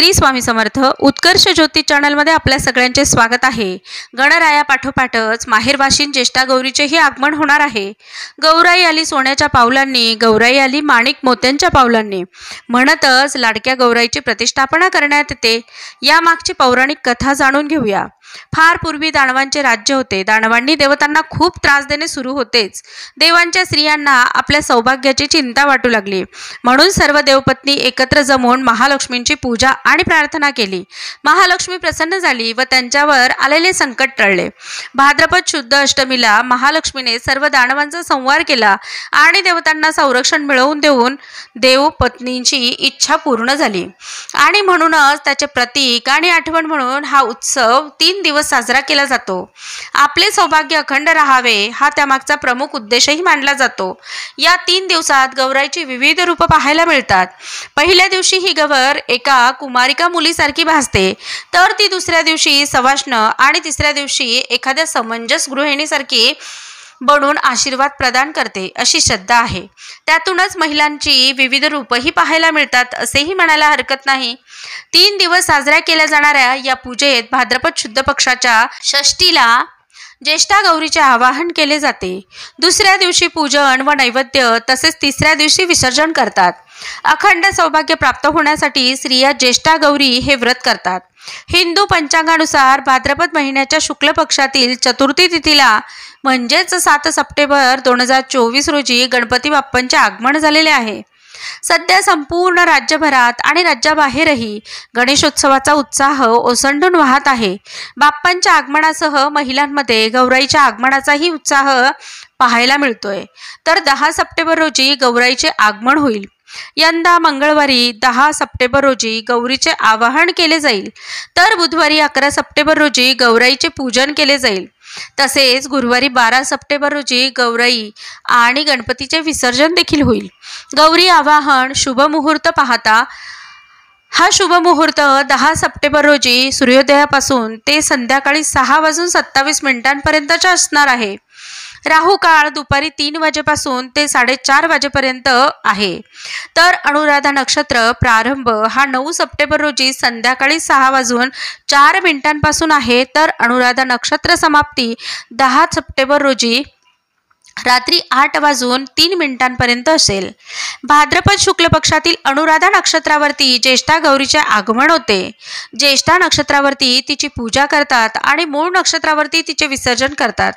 श्री स्वामी समर्थ उत्कर्ष ज्योती चॅनलमध्ये आपल्या सगळ्यांचे स्वागत आहे। गणराया पाठोपाठच माहेरवाशीन ज्येष्ठा गौरीचेही आगमन होणार आहे। गौराई आली सोन्याच्या पावलांनी, गौराई आली माणिक मोत्यांच्या पावलांनी म्हणतच लाडक्या गौराईची प्रतिष्ठापना करण्यात येते। या मागची पौराणिक कथा जाणून घेऊया। फार पूर्वी दानवांचे राज्य होते। दानवांनी देवतांना खूप त्रास देणे सुरू होतेच। देवांच्या स्त्रियांना आपल्या सौभाग्याची चिंता वाटू लागली, म्हणून सर्व देवपत्नी एकत्र जमून महालक्ष्मींची पूजा आणि प्रार्थना केली। महालक्ष्मी प्रसन्न झाली व त्यांच्यावर आलेले संकट टळले। भाद्रपद शुद्ध अष्टमीला महालक्ष्मीने सर्व दानवांचा संहार केला आणि देवतांना संरक्षण मिळवून देऊन देवपत्नींची इच्छा पूर्ण झाली। आणि म्हणूनच त्याचे प्रतीक आणि आठवण म्हणून हा उत्सव 3 दिवस साजरा केला जातो। आपले सौभाग्य अखंड राहावे हा त्यामागचा प्रमुख उद्देशही मानला जातो। या 3 दिवसात गौराईची विविध रूप पाहायला मिळतात। पहिल्या दिवशी ही गौर एका कुमारिका मुलीसारखी भासते, तर ती दुसऱ्या दिवशी सवाष्ण आणि तिसऱ्या दिवशी एखाद्या समंजस गृहिणीसारखी बनून आशीर्वाद प्रदान करते अशी श्रद्धा आहे। त्यातूनच महिलांची विविध रूपही पाहायला मिळतात असेही म्हणायला हरकत नाही। 3 दिवस साजऱ्या केल्या जाणाऱ्या या पूजेत भाद्रपद शुद्ध पक्षाच्या षष्टीला ज्येष्ठा गौरीचे आवाहन केले जाते। दुसऱ्या दिवशी पूजन व नैवेद्य तसेच तिसऱ्या दिवशी विसर्जन करतात। अखंड सौभाग्य प्राप्त होण्यासाठी स्त्रिया ज्येष्ठा गौरी हे व्रत करतात। हिंदू पंचांगानुसार भाद्रपद महिन्याच्या शुक्ल पक्षातील चतुर्थी तिथीला म्हणजेच 7 सप्टेंबर 2024 रोजी गणपती बाप्पांचे आगमन झालेले आहे। सध्या संपूर्ण राज्यभरात आणि राज्याबाहेरही गणेशोत्सवाचा उत्साह ओसंडून वाहत आहे। बाप्पांच्या आगमनासह महिलांमध्ये गौराईच्या आगमनाचाही उत्साह पाहायला मिळतोय। तर 10 सप्टेंबर रोजी गौराईचे आगमन होईल। यंदा मंगळवारी 10 सप्टेंबर रोजी गौरीचे आवाहन केले जाईल, तर बुधवारी 11 सप्टेंबर रोजी गौराईचे पूजन केले जाईल। तसेच गुरुवारी 12 सप्टेंबर रोजी गौराई आणि गणपतीचे विसर्जन देखील होईल। गौरी आवाहन शुभ मुहूर्त पाहता हा शुभ मुहूर्त 10 सप्टेंबर रोजी सूर्योदयापासून ते संध्याकाळी 6:27 असणार आहे। राहू काळ दुपारी 3 वाजेपासून ते 4:30 वाजेपर्यंत आहे। तर अनुराधा नक्षत्र प्रारंभ हा 9 सप्टेंबर रोजी संध्याकाळी 6:04 आहे। तर अनुराधा नक्षत्र समाप्ती 10 सप्टेंबर रोजी रात्री 8:03 असेल। भाद्रपद शुक्ल पक्षातील अनुराधा नक्षत्रावरती ज्येष्ठा गौरीचे आगमन होते। ज्येष्ठा नक्षत्रावरती तिची पूजा करतात आणि मूळ नक्षत्रावरती तिचे विसर्जन करतात।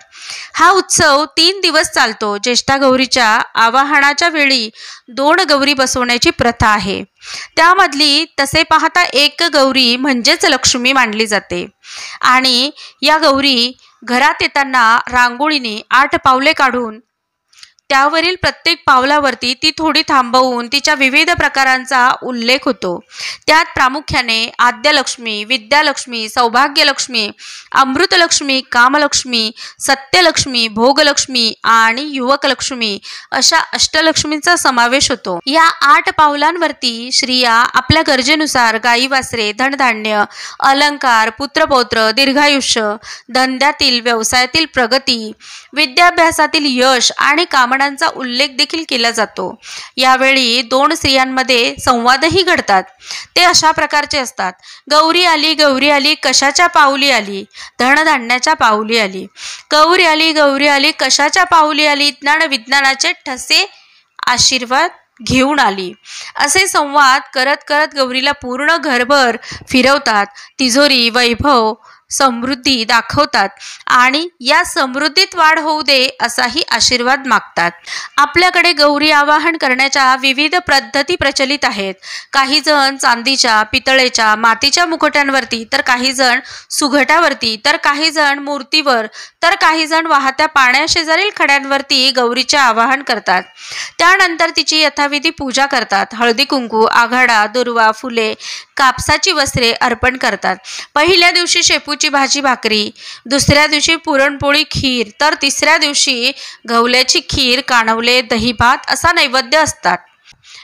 हा उत्सव 3 दिवस चालतो। ज्येष्ठा गौरीच्या आवाहनाच्या वेळी 2 गौरी बसवण्याची प्रथा आहे। त्यामधली तसे पाहता एक गौरी म्हणजेच लक्ष्मी मानली जाते आणि या गौरी घरात येताना रांगोळीने 8 पावले काढून त्यावरील प्रत्येक पावलावरती ती थोडी थांबवून तिच्या विविध प्रकारांचा उल्लेख होतो। त्यात प्रामुख्याने आद्यलक्ष्मी, विद्यालक्ष्मी, सौभाग्यलक्ष्मी, अमृतलक्ष्मी, कामलक्ष्मी, सत्यलक्ष्मी, भोगलक्ष्मी आणि युवकलक्ष्मी अशा अष्टलक्ष्मींचा समावेश होतो। या 8 पावलांवरती स्त्रिया आपल्या गरजेनुसार गाई वासरे, धनधान्य, अलंकार, पुत्रपौत्र, दीर्घायुष्य, धंद्यातील व्यवसायातील प्रगती, विद्याभ्यासातील यश आणि कामनांचा उल्लेख देखील केला जातो। यावेळी 2 स्त्रियांमध्ये संवादही घडतात। ते अशा प्रकारचे असतात। गौरी आली कशाच्या पाऊली आली, धनधान्याच्या पाऊली आली। गौरी आली कशाच्या पाऊली आली, ज्ञान विज्ञानाचे ठसे आशीर्वाद घेऊन आली। असे संवाद करत करत गौरीला पूर्ण घरभर फिरवतात। तिजोरी, वैभव, समृद्धी दाखवतात आणि या समृद्धीत वाढ होऊ दे असाही आशीर्वाद मागतात। आपल्याकडे गौरी आवाहन करण्याच्या विविध पद्धती प्रचलित आहेत। काही जण चांदीच्या, पितळेच्या, मातीच्या मुखट्यांवरती, तर काही जण सुघटावरती, तर काही जण मूर्तीवर, तर काही जण वाहत्या पाण्याशेजारील खड्यांवरती गौरीचे आवाहन करतात। त्यानंतर तिची यथाविधी पूजा करतात। हळदी कुंकू, आघाडा, दुर्वा, फुले, कापसाची वस्त्रे अर्पण करतात। पहिल्या दिवशी शेपूची भाजी भाकरी, दुसऱ्या दिवशी पुरणपोळी खीर, तर तिसऱ्या दिवशी गव्हाची खीर, कानवले, दही भात असा नैवेद्य असतात।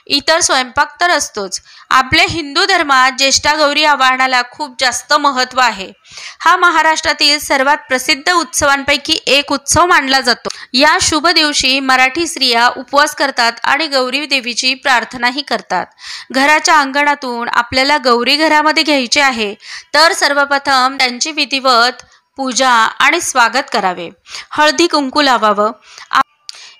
इतर स्वयंपाक तर असतोच. आपल्या हिंदू धर्मात ज्येष्ठा गौरी आवाहनाला खूप जास्त महत्त्व आहे. हा महाराष्ट्रातील सर्वात प्रसिद्ध उत्सवांपैकी एक उत्सव मानला जातो. या शुभ दिवशी मराठी स्त्रिया उपवास करतात आणि गौरी देवीची प्रार्थनाही करतात. घराच्या अंगणातून आपल्याला गौरी घरामध्ये घ्यायची आहे तर सर्वप्रथम त्यांची विधिवत पूजा आणि स्वागत करावे. हळदी कुंकू लावावं.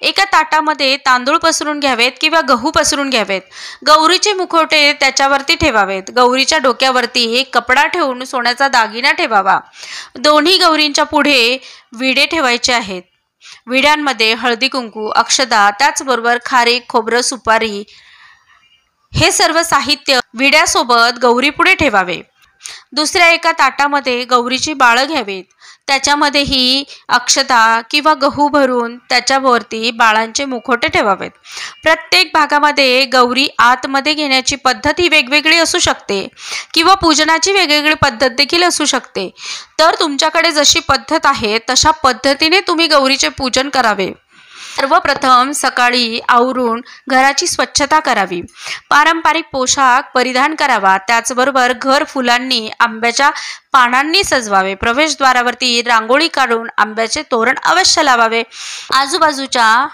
एका ताटामध्ये तांदूळ पसरून घ्यावेत किंवा गहू पसरून घ्यावेत. गौरीचे मुखवटे त्याच्यावरती ठेवावेत. गौरीच्या डोक्यावरती एक कपडा ठेवून सोन्याचा दागिना ठेवावा. दोन्ही गौरींच्या पुढे विडे ठेवायचे आहेत. विड्यांमध्ये हळदी कुंकू, अक्षता, त्याचबरोबर खारीक, खोबरं, सुपारी हे सर्व साहित्य विड्यासोबत गौरी पुढे ठेवावे. दुसऱ्या एका ताटामध्ये गौरीची बाळं घ्यावीत. त्याच्यामध्येही अक्षता किंवा गहू भरून त्याच्यावरती बाळांचे मुखोटे ठेवावेत. प्रत्येक भागामध्ये गौरी आतमध्ये घेण्याची पद्धत ही वेगवेगळी असू शकते किंवा पूजनाची वेगवेगळी पद्धत देखील असू शकते. तर तुमच्याकडे जशी पद्धत आहे तशा पद्धतीने तुम्ही गौरीचे पूजन करावे. सर्वप्रथम सकाळी आवरून घराची स्वच्छता करावी. पारंपरिक पोशाख परिधान करावा. त्याचबरोबर घर फुलांनी, आंब्याच्या पानांनी सजवावे. प्रवेशद्वारावरती रांगोळी काढून आंब्याचे तोरण अवश्य लावावे. आजूबाजूच्या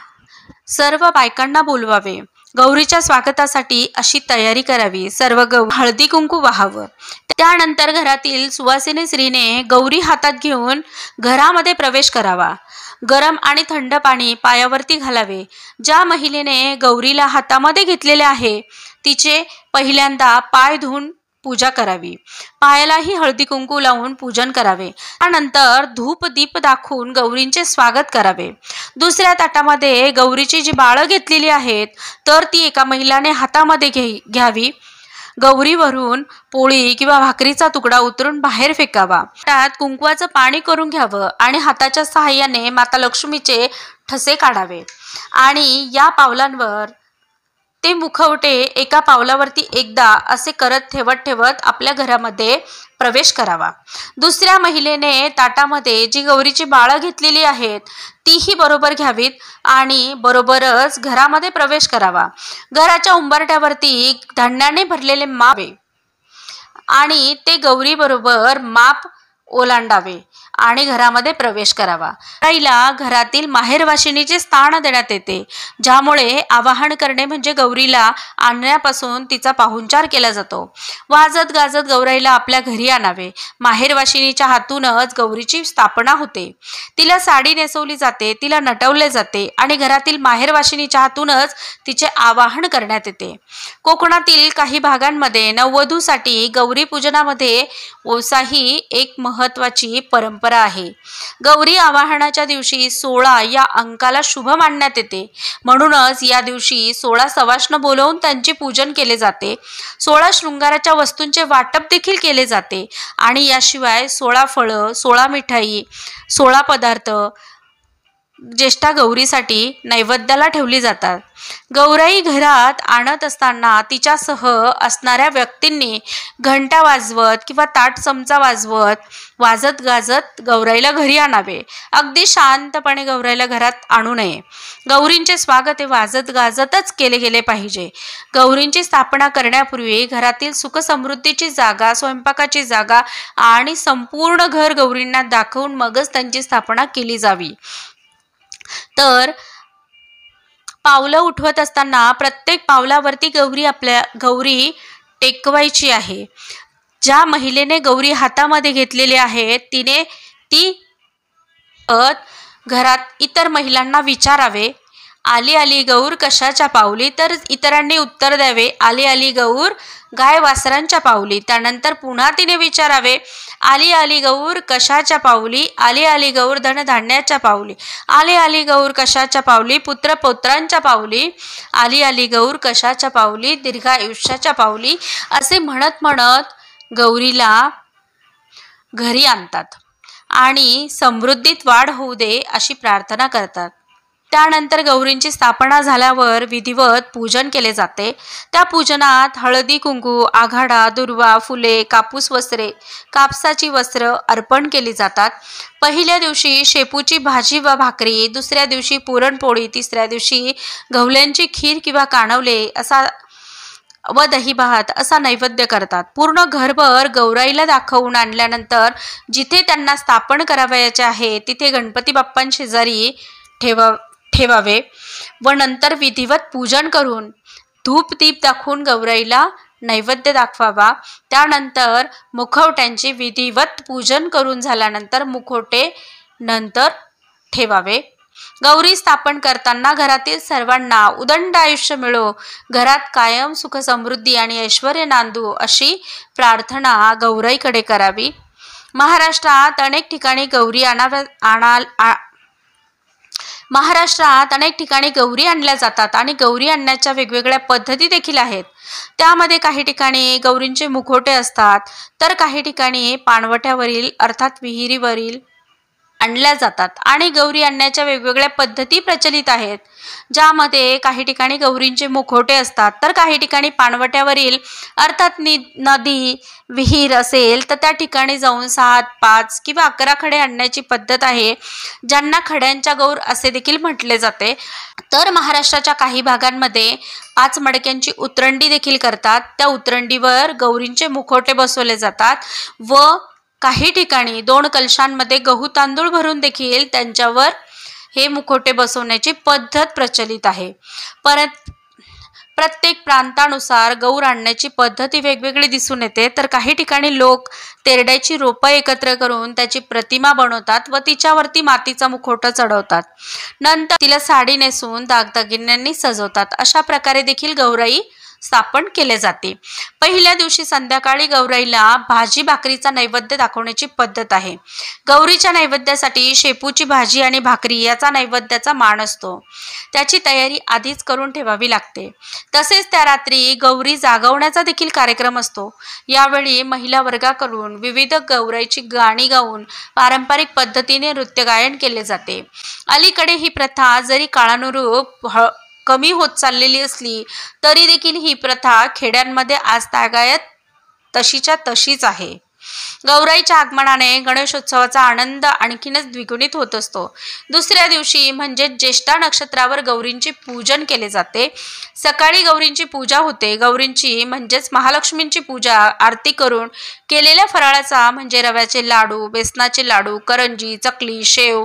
सर्व बायकांना बोलवावे. गौरीच्या स्वागतासाठी अशी तयारी करावी. सर्व हळदी कुंकू वाहावं. त्यानंतर घरातील सुवासिनी स्त्रीने गौरी हातात घेऊन घरामध्ये प्रवेश करावा. गरम आणि थंड पाणी पायावरती घालावे. ज्या महिलेने गौरीला हातामध्ये घेतलेले आहे तिचे पहिल्यांदा पाय धुवून पूजा करावी. पायालाही हळदी कुंकू लावून पूजन करावे. त्यानंतर धूप दीप दाखवून गौरींचे स्वागत करावे. दुसऱ्या ताटामध्ये गौरीची जी बाळं घेतलेली आहेत तर ती एका महिलाने हातामध्ये घ्यावी. गौरीवरून पोळी किंवा भाकरीचा तुकडा उतरून बाहेर फेकावा. त्यात कुंकवाचं पाणी करून घ्यावं आणि हाताच्या सहाय्याने माता लक्ष्मीचे ठसे काढावे आणि या पावलांवर ते मुखवटे एका पावलावरती एकदा असे करत ठेवत आपल्या घरामध्ये प्रवेश करावा. दुसऱ्या महिलेने ताटामध्ये जी गौरीची बाळं घेतलेली आहेत तीही बरोबर घ्यावीत आणि बरोबरच घरामध्ये प्रवेश करावा. घराच्या उंबरठ्यावरती धान्याने भरलेले मावे आणि ते गौरी बरोबर माप ओलांडावे आणि घरामध्ये प्रवेश करावा. आईला घरातील माहेरवाशिनीचे स्थान देण्यात येते, ज्यामुळे आवाहन करणे म्हणजे गौरीला आणण्यापासून तिचा पाहुणचार केला जातो. वाजत गाजत गौराईला आपल्या घरी आणावे. माहेरवाशिनीच्या हातूनच गौरीची स्थापना होते. तिला साडी नेसवली जाते, तिला नटवले जाते आणि घरातील माहेरवाशिनीच्या हातूनच तिचे आवाहन करण्यात येते. कोकणातील काही भागांमध्ये नववधूसाठी गौरी पूजनामध्ये ओसा ही एक महत्वाची परंपरा आहे. गौरी आवाहनाच्या दिवशी 16 या अंकाला शुभ मानण्यात येते. म्हणूनच या दिवशी 16 सवाष्ण बोलवून त्यांचे पूजन केले जाते. 16 शृंगाराच्या वस्तूंचे वाटप देखील केले जाते आणि याशिवाय 16 फळं, 16 मिठाई, 16 पदार्थ ज्येष्ठा गौरीसाठी नैवेद्याला ठेवली जातात. गौराई घरात आणत असताना तिच्यासह असणाऱ्या व्यक्तींनी घंटा वाजवत किंवा ताट चमचा वाजत गाजत गौराईला घरी आणावे. अगदी शांतपणे गौराईला घरात आणू नये. गौरींचे स्वागत हे वाजत गाजतच केले गेले पाहिजे. गौरींची स्थापना करण्यापूर्वी घरातील सुख समृद्धीची जागा, स्वयंपाकाची जागा आणि संपूर्ण घर गौरींना दाखवून मगच त्यांची स्थापना केली जावी. तर पावलं उठवत असताना प्रत्येक पावलावरती गौरी टेकवायची आहे. ज्या महिलेने गौरी हातामध्ये घेतलेली आहे ती घरात इतर महिलांना विचारावे, आली आली गौर कशाच्या पावली, तर इतरांनी उत्तर द्यावे, आली आली गौर गाय वासरांच्या पावली. त्यानंतर पुन्हा तिने विचारावे, आली आली गौर कशाच्या पावली, आली आली गौर धनधान्याच्या पावली, आली आली गौर कशाच्या पावली, पुत्र पौत्रांच्या पावली, आली आली गौर कशाच्या पावली, दीर्घायुष्याच्या पावली, असे म्हणत म्हणत गौरीला घरी आणतात आणि समृद्धीत वाढ होऊ दे अशी प्रार्थना करतात. त्यानंतर गौरींची स्थापना झाल्यावर विधिवत पूजन केले जाते। त्या पूजनात हळदी कुंकू, आघाडा, दुर्वा, फुले, कापूस वस्त्रे, कापसाची वस्त्र अर्पण केली जातात। पहिल्या दिवशी शेपूची भाजी व भाकरी, दुसऱ्या दिवशी पुरणपोळी, तिसऱ्या दिवशी गव्हाची खीर किंवा कानवले व दही भात असा नैवेद्य करतात। पूर्ण घरभर गौराईला दाखवून आणल्यानंतर जिथे त्यांना स्थापन करावयाचे आहे तिथे गणपती बाप्पांशेजारी ठेवावे व नंतर विधिवत पूजन करून धूप दीप दाखवून गौराईला नैवेद्य दाखवावा। त्यानंतर मुखवट्यांचे विधिवत पूजन करून झाल्यानंतर मुखवटे नंतर ठेवावे। गौरी स्थापन करताना घरातील सर्वांना उदंड आयुष्य मिळो, घरात कायम सुख समृद्धी आणि ऐश्वर्य नांदो अशी प्रार्थना गौराईकडे करावी। महाराष्ट्रात अनेक ठिकाणी गौरी आणल्या जातात आणि गौरी आणण्याच्या वेगवेगळ्या पद्धती देखील आहेत। त्यामध्ये काही ठिकाणी गौरींचे मुखवटे असतात, तर काही ठिकाणी पाणवठ्यावरील अर्थात विहिरीवरील आणल्या जातात आणि गौरी आणण्याच्या वेगवेगळ्या पद्धती प्रचलित आहेत, ज्यामध्ये काही ठिकाणी गौरींचे मुखवटे असतात, तर काही ठिकाणी पाणवट्यावरील अर्थात नदी विहीर असेल तर त्या ठिकाणी जाऊन 7, 5 किंवा 11 खडे आणण्याची पद्धत आहे, ज्यांना खड्यांच्या गौर असे देखील म्हटले जाते। तर महाराष्ट्राच्या काही भागांमध्ये 5 मडक्यांची उतरंडी देखील करतात। त्या उतरंडीवर गौरींचे मुखवटे बसवले जातात व काही ठिकाणी 2 कलशांमध्ये गहू तांदूळ भरून देखील त्यांच्यावर हे मुखवटे बसवण्याची पद्धत प्रचलित आहे। प्रत्येक प्रांतानुसार गौर आणण्याची पद्धती वेगवेगळी दिसून येते। तर काही ठिकाणी लोक तेरड्याची रोपं एकत्र करून त्याची प्रतिमा बनवतात व तिच्यावरती मातीचा मुखवटा चढवतात, नंतर तिला साडी नेसून दागदागिन्यांनी सजवतात। अशा प्रकारे देखील गौराई स्थापन केले जाते। पहिल्या दिवशी संध्याकाळी गौराईला भाजी भाकरीचा नैवेद्य दाखवण्याची पद्धत आहे। गौरीच्या नैवेद्यासाठी शेपूची भाजी आणि भाकरी याचा नैवेद्याचा मान असतो, त्याची तयारी आधीच करून ठेवावी लागते। तसेच त्या रात्री गौरी जागवण्याचा देखील कार्यक्रम असतो। यावेळी महिला वर्गाकडून विविध गौराईची गाणी गाऊन पारंपरिक पद्धतीने नृत्य गायन केले जाते। अलीकडे ही प्रथा जरी काळानुरूप कमी होत चाललेली असली तरी देखील ही प्रथा खेड्यांमध्ये आजतागायत तशीच्या तशीच आहे। गौराईच्या आगमनाने गणेशोत्सवाचा आनंद आणखीनच द्विगुणित होत असतो। दुसऱ्या दिवशी म्हणजे ज्येष्ठा नक्षत्रावर गौरींचे पूजन केले जाते। सकाळी गौरींची पूजा होते। गौरींची म्हणजेच महालक्ष्मींची पूजा आरती करून केलेल्या फराळाचा म्हणजे रव्याचे लाडू, बेसनाचे लाडू, करंजी, चकली, शेव,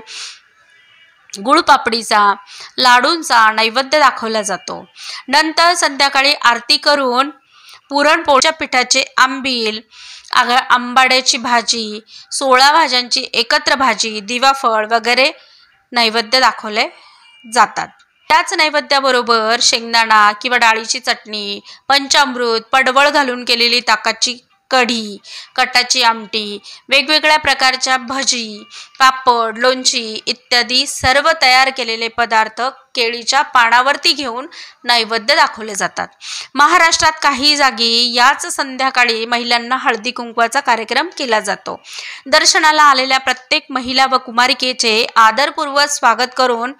गुळपापडीचा, लाडूंचा नैवेद्य दाखवला जातो। नंतर संध्याकाळी आरती करून पुरणपोळीच्या पिठाचे आंबील, आंबाड्याची भाजी, 16 भाज्यांची एकत्र भाजी, दिवाफळ वगैरे नैवेद्य दाखवले जातात। त्याच नैवेद्याबरोबर शेंगदाणा किंवा डाळीची चटणी, पंचामृत, पडवळ घालून केलेली ताकाची कढी, कटाची आमटी, वेगवेगळ्या प्रकारच्या भजी, पापड, लोणची इत्यादी सर्व तयार केलेले पदार्थ केळीच्या पानावरती घेऊन नैवेद्य दाखवले जातात। महाराष्ट्रात काही जागी याच संध्याकाळी महिलांना हळदी कुंकवाचा कार्यक्रम केला जातो। दर्शनाला आलेल्या प्रत्येक महिला व कुमारिकेचे आदरपूर्वक स्वागत करून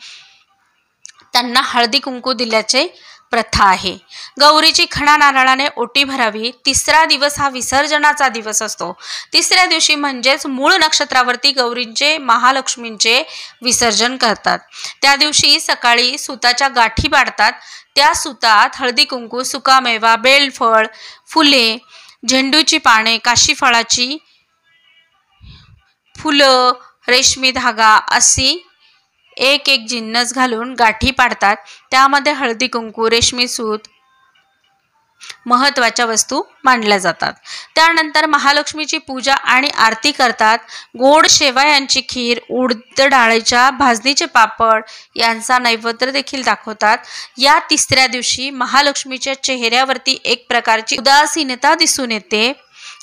त्यांना हळदी कुंकू दिल्याचे प्रथा आहे। गौरीची खणा नारळाने ओटी भरावी। तिसरा दिवस हा विसर्जनाचा दिवस असतो। तिसऱ्या दिवशी म्हणजेच मूळ नक्षत्रावरती गौरींचे महालक्ष्मींचे विसर्जन करतात। त्या दिवशी सकाळी सुताच्या गाठी पाडतात। त्या सुतात हळदी कुंकू, सुकामेवा, बेलफळ, फुले, झेंडूची पाने, काशी फळाची फुलं, रेशमी धागा अशी एक जिन्नस घालून गाठी पाडतात। त्यामध्ये हळदी कुंकू, रेशमी सूत महत्त्वाच्या वस्तू मानल्या जातात। त्यानंतर महालक्ष्मीची पूजा आणि आरती करतात। गोड शेवयांची खीर, उडद डाळीच्या भाजणीचे पापड यांचा नैवेद्य देखील दाखवतात। या तिसऱ्या दिवशी महालक्ष्मीच्या चेहऱ्यावरती एक प्रकारची उदासीनता दिसून येते।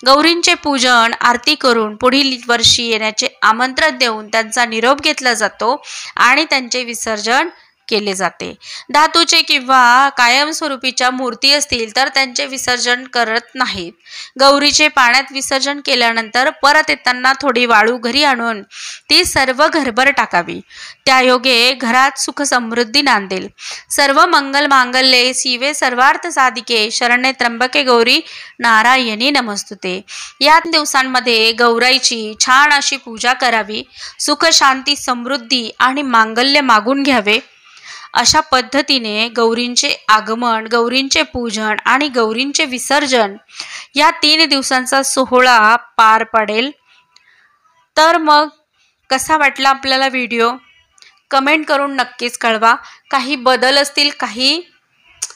गौरींचे पूजन आरती करून पुढील वर्षी येण्याचे आमंत्रण देऊन त्यांचा निरोप घेतला जातो आणि त्यांचे विसर्जन केले जाते। धातूचे किंवा कायमस्वरूपीच्या मूर्ती असतील तर त्यांचे विसर्जन करत नाहीत। गौरीचे पाण्यात विसर्जन केल्यानंतर परत येताना थोडी वाळू घरी आणून ती सर्व घरभर टाकावी। त्यायोगे घरात सुख समृद्धी नांदेल। सर्व मंगल मांगल्ये शिवे सर्वार्थ साधिके शरण्ये त्र्यंबके गौरी नारायणी नमस्तुते। या दिवसांमध्ये गौराईची छान अशी पूजा करावी, सुख शांती समृद्धी आणि मांगल्य मागून घ्यावे। अशा पद्धतीने गौरींचे आगमन, गौरींचे पूजन आणि गौरींचे विसर्जन या 3 दिवसांचा सोहळा पार पडेल। तर मग कसा वाटला आपल्याला व्हिडिओ कमेंट करून नक्कीच कळवा। काही बदल असतील, काही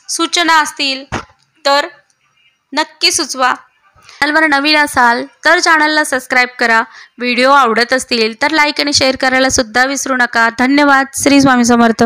सूचना असतील तर नक्की सुचवा। चॅनलवर नवीन असाल तर चॅनलला सबस्क्राईब करा। व्हिडिओ आवडत असतील तर लाईक आणि शेअर करायला सुद्धा विसरू नका। धन्यवाद। श्री स्वामी समर्थ।